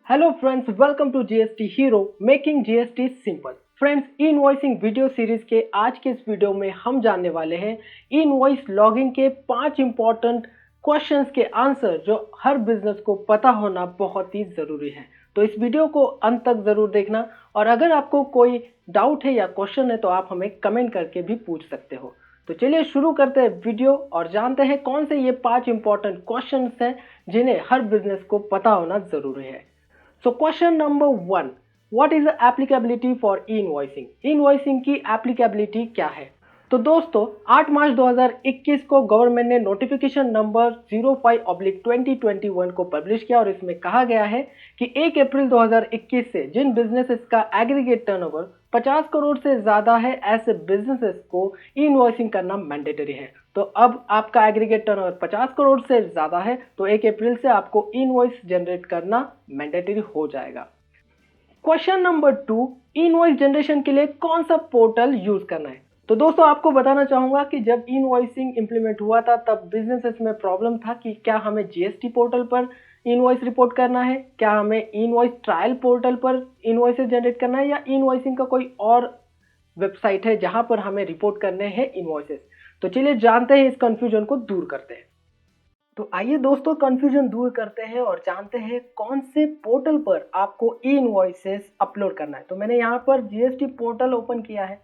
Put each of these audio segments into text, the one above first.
Hello friends, welcome to GST hero making GST simple. Friends, invoicing video series के आज के इस video में हम जानने वाले हैं इनवॉइस लॉगिंग के 5 इंपॉर्टेंट क्वेश्चंस के आंसर जो हर बिजनेस को पता होना बहुत ही ज़रूरी है। तो इस वीडियो को अंत तक ज़रूर देखना और अगर आपको कोई डाउट है या क्वेश्चन है तो आप हमें कमेंट करके भी पूछ सकते हो। तो चलिए शुरू करते हैं वीडियो और जानते हैं कौन से ये 5 इंपॉर्टेंट क्वेश्चंस हैं जिन्हें हर बिजनेस को पता होना ज़रूरी है। So question number 1, what is the applicability for e-invoicing? E-invoicing की applicability क्या है? तो दोस्तों 8 मार्च 2021 को गवर्नमेंट ने नोटिफिकेशन नंबर 05/2021 को पब्लिश किया और इसमें कहा गया है कि 1 अप्रैल 2021 से जिन बिजनेसेस का एग्रीगेट टर्नओवर 50 करोड़ से ज़्यादा है ऐसे बिजनेसेस को ई इनवॉइसिंग करना मैंडेटरी है। तो अब आपका एग्रीगेट टर्नओवर 50 करोड़ से ज़्यादा है तो 1 अप्रैल से आपको ई इनवॉइस जनरेट करना मैंडेटरी हो जाएगा। क्वेश्चन नंबर 2, ई इनवॉइस जनरेशन के लिए कौन सा पोर्टल यूज़ करना है? तो दोस्तों आपको बताना चाहूँगा कि जब ई इनवॉइसिंग इम्प्लीमेंट हुआ था तब बिजनेसेस में प्रॉब्लम था कि क्या हमें जीएसटी पोर्टल पर इनवॉइस रिपोर्ट करना है, क्या हमें इनवॉइस ट्रायल पोर्टल पर इनवॉइसेस जनरेट करना है या इनवॉइसिंग का कोई और वेबसाइट है जहां पर हमें रिपोर्ट करने हैं इनवॉइसेस। तो चलिए जानते हैं इस कंफ्यूजन को दूर करते हैं। तो आइए दोस्तों कंफ्यूजन दूर करते हैं और जानते हैं कौन से पोर्टल पर आपको ई इनवॉइसेस अपलोड करना है। तो मैंने यहाँ पर जीएसटी पोर्टल ओपन किया है।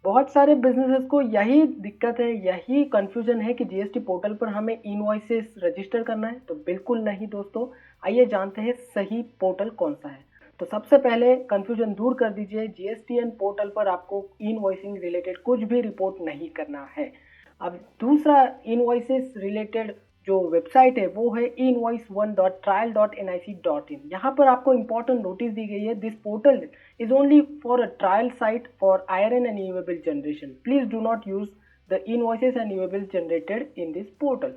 बहुत सारे बिजनेसेस को यही दिक्कत है, यही कंफ्यूजन है कि जीएसटी पोर्टल पर हमें इनवॉइसेस रजिस्टर करना है। तो बिल्कुल नहीं दोस्तों, आइए जानते हैं सही पोर्टल कौन सा है। तो सबसे पहले कंफ्यूजन दूर कर दीजिए, जीएसटीएन पोर्टल पर आपको इनवॉइसिंग रिलेटेड कुछ भी रिपोर्ट नहीं करना है। अब दूसरा इनवॉइसेस रिलेटेड जो वेबसाइट है वो है invoice1.trial.nic.in। यहाँ पर आपको इंपॉर्टेंट नोटिस दी गई है, this portal is only for a trial site for IRN and e-way generation. Please do not use the invoices and e-way generated in this portal.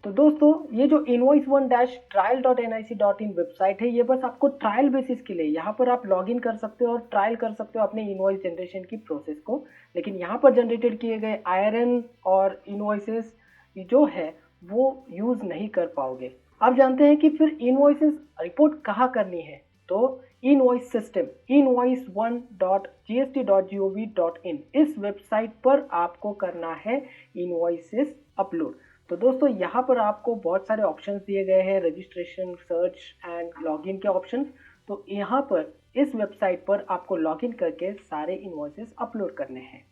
तो दोस्तों ये जो invoice1-trial.nic.in वेबसाइट है ये बस आपको ट्रायल बेसिस के लिए, यहाँ पर आप लॉगिन कर सकते हो और ट्रायल कर सकते हो अपने इनवॉइस जनरेशन की प्रोसेस को। लेकिन यहाँ पर जनरेटेड किए गए IRN और इनवॉइसेस जो है वो यूज़ नहीं कर पाओगे। अब जानते हैं कि फिर इनवॉइसेस रिपोर्ट कहाँ करनी है। तो इनवॉइस सिस्टम invoice1.gst.gov.in इस वेबसाइट पर आपको करना है इनवॉइसेस अपलोड। तो दोस्तों यहाँ पर आपको बहुत सारे ऑप्शंस दिए गए हैं, रजिस्ट्रेशन, सर्च एंड लॉगिन के ऑप्शंस। तो यहाँ पर इस वेबसाइट पर आपको लॉगिन करके सारे इनवॉइसेस अपलोड करने हैं।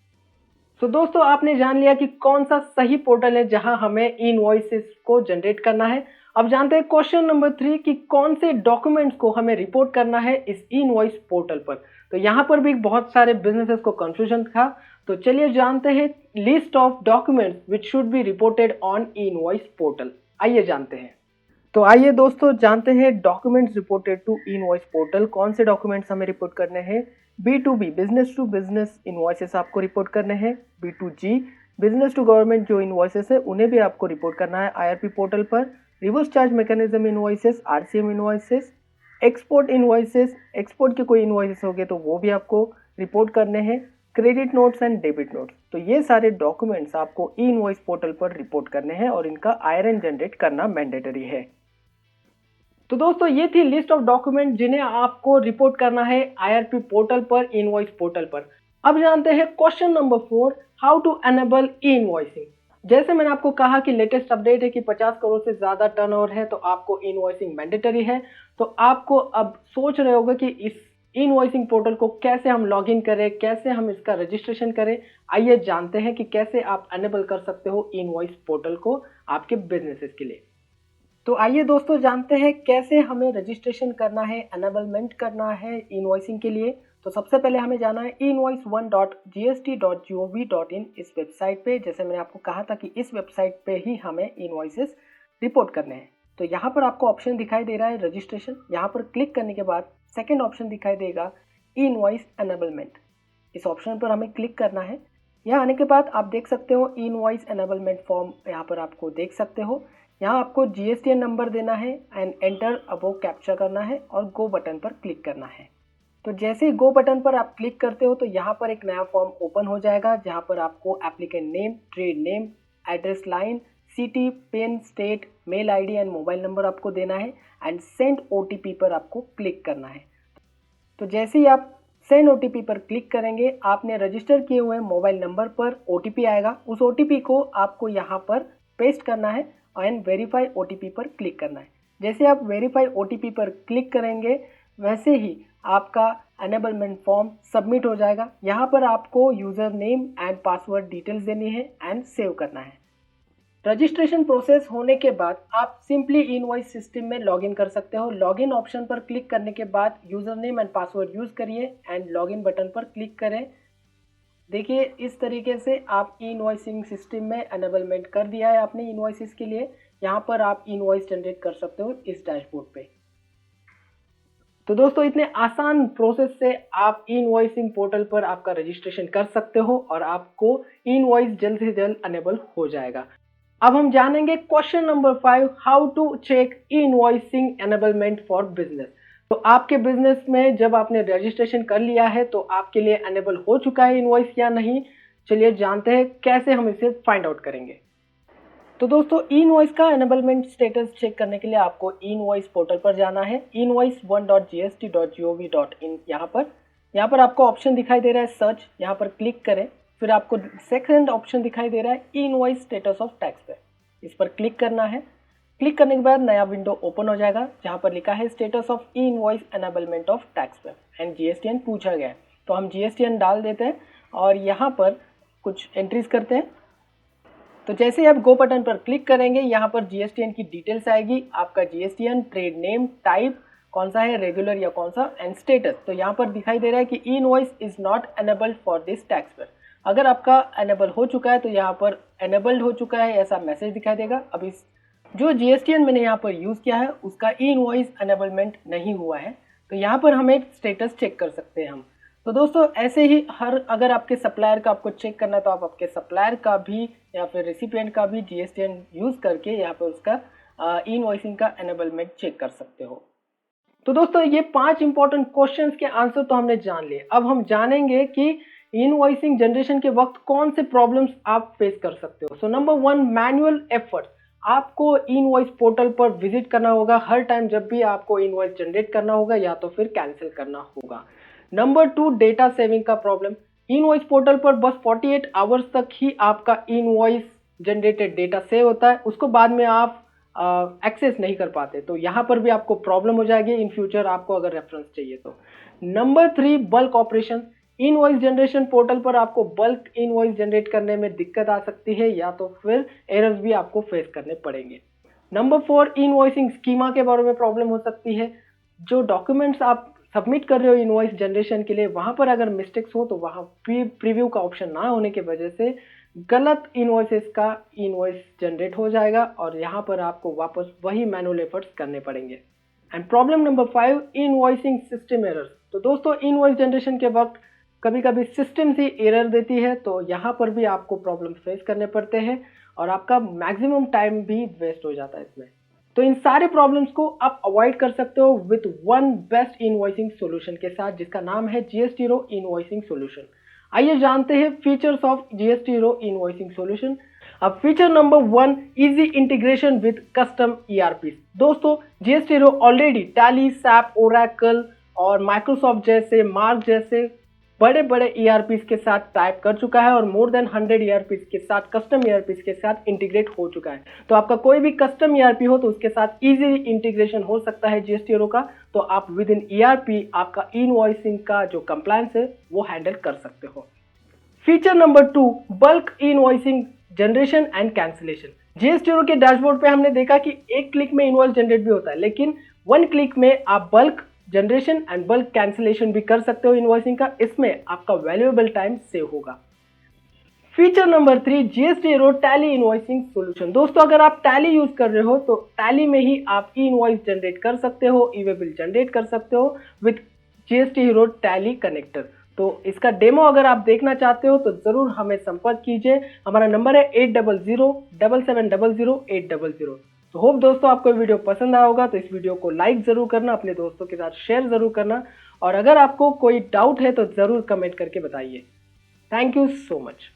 तो दोस्तों आपने जान लिया कि कौन सा सही पोर्टल है जहां हमें इनवॉइसेस को जनरेट करना है। अब जानते हैं क्वेश्चन नंबर 3 कि कौन से डॉक्यूमेंट्स को हमें रिपोर्ट करना है इस इनवॉइस पोर्टल पर। तो यहाँ पर भी बहुत सारे बिजनेसेस को कंफ्यूजन था। तो चलिए जानते हैं list of documents which should be reported on invoice portal. आइए जानते हैं। तो आइए दोस्तों जानते हैं documents reported to invoice portal. कौन से डॉक्यूमेंट्स हमें रिपोर्ट करने हैं? B2B business to business invoices आपको रिपोर्ट करने हैं। B2G बिजनेस टू गवर्नमेंट जो इनवॉइसेस है उन्हें भी आपको रिपोर्ट करना है IRP पोर्टल पर। Reverse charge mechanism invoices, RCM invoices, export invoices, export के कोई इनवॉइसेस हो गए तो वो भी आपको रिपोर्ट करने हैं। Credit notes and debit notes, तो ये सारे डॉक्यूमेंट्स आपको ई इनवॉइस पोर्टल पर रिपोर्ट करने हैं और इनका IRN जनरेट करना मैंडेटरी है। तो दोस्तों ये थी लिस्ट ऑफ डॉक्यूमेंट जिन्हें आपको रिपोर्ट करना है IRP पोर्टल पर, इनवॉइस पोर्टल पर। अब जानते हैं question number 4, how to enable e invoicing. जैसे मैंने आपको कहा कि लेटेस्ट अपडेट है कि 50 करोड़ से ज़्यादा टर्नओवर है तो आपको इनवॉइसिंग मैंडेटरी है। तो आपको अब सोच रहे होगे कि इस इनवॉइसिंग पोर्टल को कैसे हम लॉगिन करें, कैसे हम इसका रजिस्ट्रेशन करें। आइए जानते हैं कि कैसे आप एनेबल कर सकते हो इनवॉइस पोर्टल को आपके बिजनेसेस के लिए। तो आइए दोस्तों जानते हैं कैसे हमें रजिस्ट्रेशन करना है, एनेबलमेंट करना है इनवॉइसिंग के लिए। तो सबसे पहले हमें जाना है invoice1.gst.gov.in इस वेबसाइट पे। जैसे मैंने आपको कहा था कि इस वेबसाइट पे ही हमें इनवॉइसेस रिपोर्ट करने हैं। तो यहाँ पर आपको ऑप्शन दिखाई दे रहा है रजिस्ट्रेशन। यहाँ पर क्लिक करने के बाद सेकेंड ऑप्शन दिखाई देगा इनवॉइस एनेबलमेंट। इस ऑप्शन पर हमें क्लिक करना है। यहाँ आने के बाद आप देख सकते हो इनवॉइस एनेबलमेंट फॉर्म यहाँ पर आपको देख सकते हो। यहाँ आपको GSTN नंबर देना है एंड एंटर अबोव कैप्चर करना है और गो बटन पर क्लिक करना है। तो जैसे ही गो बटन पर आप क्लिक करते हो तो यहाँ पर एक नया फॉर्म ओपन हो जाएगा जहाँ पर आपको applicant name, trade name, address line, city, pin, state, mail ID and mobile number आपको देना है एंड सेंड ओटीपी पर आपको क्लिक करना है। तो जैसे ही आप सेंड ओटीपी पर क्लिक करेंगे, आपने रजिस्टर किए हुए मोबाइल नंबर पर ओटीपी आएगा। उस ओटीपी को आपको यहाँ पर पेस्ट करना है एंड वेरीफाई ओटीपी पर क्लिक करना है। जैसे आप वेरीफाई ओटीपी पर क्लिक करेंगे, वैसे ही आपका एनेबलमेंट फॉर्म सबमिट हो जाएगा। यहाँ पर आपको user name and password details देनी है एंड सेव करना है। रजिस्ट्रेशन प्रोसेस होने के बाद आप सिंपली इनवॉइस सिस्टम में लॉगिन कर सकते हो। लॉगिन ऑप्शन पर क्लिक करने के बाद user name and password use करिए एंड लॉगिन बटन पर क्लिक करें। देखिए इस तरीके से आप इनवॉइसिंग सिस्टम में एनेबलमेंट कर दिया है आपने इनवॉइसेस के लिए। यहाँ पर आप इनवॉइस जनरेट कर सकते हो इस डैशबोर्ड पे। तो दोस्तों इतने आसान प्रोसेस से आप इनवॉइसिंग पोर्टल पर आपका रजिस्ट्रेशन कर सकते हो और आपको इनवॉइस जल्द से जल्द अनेबल हो जाएगा। अब हम जानेंगे question number 5, how to check invoicing enablement for business. तो आपके बिजनेस में जब आपने रजिस्ट्रेशन कर लिया है तो आपके लिए एनेबल हो चुका है इनवॉइस या नहीं। चलिए जानते हैं कैसे हम इसे फाइंड आउट करेंगे। तो दोस्तों इनवॉइस का एनेबलमेंट स्टेटस चेक करने के लिए आपको इनवॉइस पोर्टल पर जाना है, invoice1.gst.gov.in। यहाँ पर आपको ऑप्शन दिखाई दे रहा है सर्च, यहाँ पर क्लिक करें। फिर आपको सेकंड ऑप्शन दिखाई दे रहा है इनवॉइस स्टेटस ऑफ टैक्स पे, इस पर क्लिक करना है। क्लिक करने के बाद नया विंडो ओपन हो जाएगा जहाँ पर लिखा है status of invoice enablement of tax पे एंड जीएसटीएन पूछा गया है। तो हम जीएसटीएन डाल देते हैं और यहाँ पर कुछ एंट्रीज करते हैं। तो जैसे ही आप गो बटन पर क्लिक करेंगे, यहाँ पर जीएसटीएन की डिटेल्स आएगी। आपका जीएसटीएन, ट्रेड नेम, टाइप कौन सा है, रेगुलर या कौन सा, एंड स्टेटस। तो यहाँ पर दिखाई दे रहा है कि invoice is not enabled for this tax payer. अगर आपका एनेबल हो चुका है तो यहाँ पर एनेबल्ड हो चुका है ऐसा मैसेज दिखाई देगा। अब इस जो जीएसटीएन मैंने यहाँ पर यूज़ किया है उसका इनवॉइस एनेबलमेंट नहीं हुआ है, तो यहाँ पर हमें स्टेटस चेक कर सकते हैं हम। तो दोस्तों ऐसे ही अगर आपके सप्लायर का आपको चेक करना है तो आप आपके सप्लायर का भी या फिर रेसिपिएंट का भी जीएसटीएन यूज़ करके यहाँ पर उसका इनवॉइसिंग का एनेबलमेंट चेक कर सकते हो। तो दोस्तों ये 5 इंपॉर्टेंट क्वेश्चंस के आंसर तो हमने जान लिए। अब हम जानेंगे कि इनवॉइसिंग जनरेशन के वक्त कौन से प्रॉब्लम्स आप फेस कर सकते हो। So number 1, manual effort. आपको इनवॉइस पोर्टल पर विजिट करना होगा हर टाइम जब भी आपको इनवॉइस जनरेट करना होगा या तो फिर कैंसिल करना होगा। नंबर 2, डेटा सेविंग का प्रॉब्लम। इनवॉइस पोर्टल पर बस 48 आवर्स तक ही आपका इनवॉइस जनरेटेड डेटा सेव होता है, उसको बाद में आप एक्सेस नहीं कर पाते, तो यहाँ पर भी आपको प्रॉब्लम हो जाएगी इन फ्यूचर आपको अगर रेफरेंस चाहिए तो। Number 3, bulk operation. Invoice generation portal पर आपको बल्क इनवॉइस जनरेट करने में दिक्कत आ सकती है या तो फिर एरर्स भी आपको फेस करने पड़ेंगे। नंबर 4, इनवॉइसिंग स्कीमा के बारे में प्रॉब्लम हो सकती है। जो डॉक्यूमेंट्स आप सबमिट कर रहे हो इनवॉइस जनरेशन के लिए, वहाँ पर अगर मिस्टेक्स हो तो वहाँ प्रीव्यू का ऑप्शन ना होने की वजह से गलत इनवॉइसेस का इनवॉइस जनरेट हो जाएगा और यहाँ पर आपको वापस वही मैनुअल एफर्ट्स करने पड़ेंगे। And problem number 5, invoicing system errors. तो दोस्तों इनवॉइस जनरेशन के वक्त कभी कभी सिस्टम से एरर देती है, तो यहाँ पर भी आपको प्रॉब्लम फेस करने पड़ते हैं और आपका मैक्सिमम टाइम भी वेस्ट हो जाता है इसमें। तो इन सारे प्रॉब्लम्स को आप अवॉइड कर सकते हो with one best invoicing solution के साथ, जिसका नाम है जीएसटी हीरो इनवॉइसिंग सॉल्यूशन। आइए जानते हैं features of GST hero invoicing solution. अब feature number 1, easy integration with custom ERP. दोस्तों GST hero already Tally, SAP, Oracle और माइक्रोसॉफ्ट जैसे, मार्क जैसे बड़े बड़े ईआरपीस के साथ टाइप कर चुका है और मोर देन 100 ईआरपीस के साथ, कस्टम ईआरपीस के साथ इंटीग्रेट हो चुका है। तो आपका कोई भी कस्टम ईआरपी हो तो उसके साथ इजीली इंटीग्रेशन हो सकता है जीएसटी हीरो का। तो आप विद इन ईआरपी आपका इनवॉइसिंग का जो कंप्लायंस है वो हैंडल कर सकते हो। Feature number 2, bulk invoicing generation and cancellation. GST hero के डैशबोर्ड पे हमने देखा कि एक क्लिक में इनवॉइस जनरेट भी होता है, लेकिन 1 क्लिक में आप bulk generation and bulk cancellation भी कर सकते हो इनवॉइसिंग का। इसमें आपका वैल्यूएबल टाइम सेव होगा। Feature number 3, GST hero tally invoicing solution. दोस्तों अगर आप टैली यूज कर रहे हो तो टैली में ही आप इनवॉइस जनरेट कर सकते हो, ई वे बिल जनरेट कर सकते हो with GST hero tally connector. तो इसका डेमो अगर आप देखना चाहते हो तो जरूर हमें संपर्क कीजिए। हमारा नंबर है 8007700800। तो होप दोस्तों आपको वीडियो पसंद आया होगा, तो इस वीडियो को लाइक जरूर करना, अपने दोस्तों के साथ शेयर जरूर करना और अगर आपको कोई डाउट है तो जरूर कमेंट करके बताइए। Thank you so much.